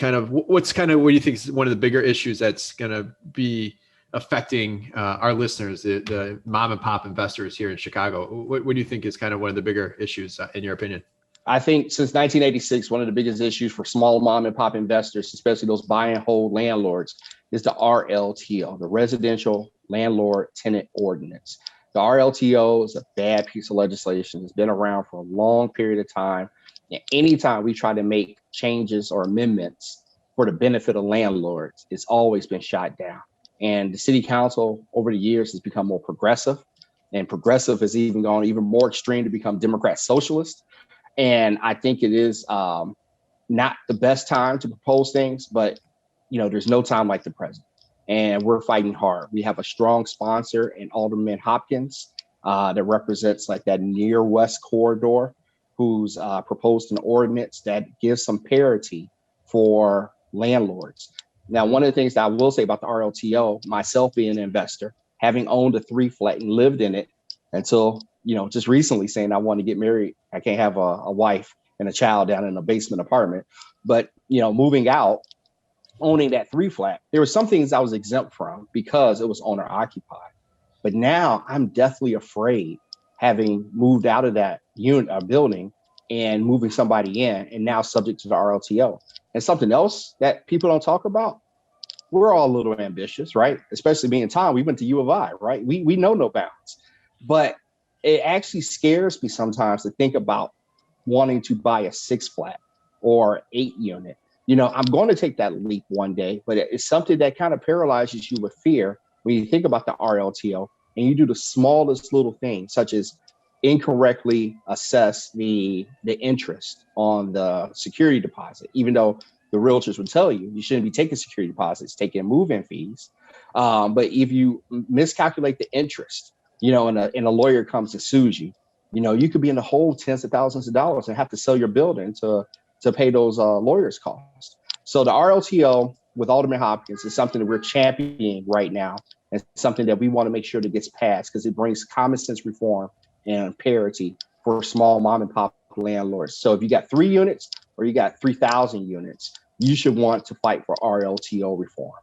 kind of what do you think is one of the bigger issues that's going to be affecting our listeners, the mom and pop investors here in Chicago? What do you think is kind of one of the bigger issues in your opinion? I think since 1986, one of the biggest issues for small mom and pop investors, especially those buy and hold landlords, is the RLTO, the Residential Landlord Tenant Ordinance. The RLTO is a bad piece of legislation. It's been around for a long period of time. And anytime we try to make changes or amendments for the benefit of landlords, it's always been shot down. And the city council over the years has become more progressive, and progressive has even gone even more extreme to become Democrat socialist. And I think it is not the best time to propose things, but there's no time like the present. And we're fighting hard. We have a strong sponsor in Alderman Hopkins that represents like that near west corridor, who's proposed an ordinance that gives some parity for landlords. Now, one of the things that I will say about the RLTO, myself being an investor, having owned a 3-flat and lived in it until, just recently saying I want to get married. I can't have a wife and a child down in a basement apartment. But, moving out, owning that 3-flat, there were some things I was exempt from because it was owner occupied. But now I'm deathly afraid, having moved out of that unit or building and moving somebody in and now subject to the RLTO. And something else that people don't talk about, we're all a little ambitious, right? Especially me and Tom, we went to U of I, right? We know no bounds. But it actually scares me sometimes to think about wanting to buy a 6-flat or 8-unit. I'm going to take that leap one day, but it's something that kind of paralyzes you with fear when you think about the RLTO and you do the smallest little thing, such as incorrectly assess the interest on the security deposit, even though the realtors would tell you shouldn't be taking security deposits, taking move-in fees. But if you miscalculate the interest, and a lawyer comes and sues you, you could be in the hole tens of thousands of dollars and have to sell your building to pay those lawyers' costs. So the RLTO with Alderman Hopkins is something that we're championing right now, and something that we want to make sure that gets passed because it brings common sense reform and parity for small mom and pop landlords. So if you got 3 units or you got 3,000 units, you should want to fight for RLTO reform.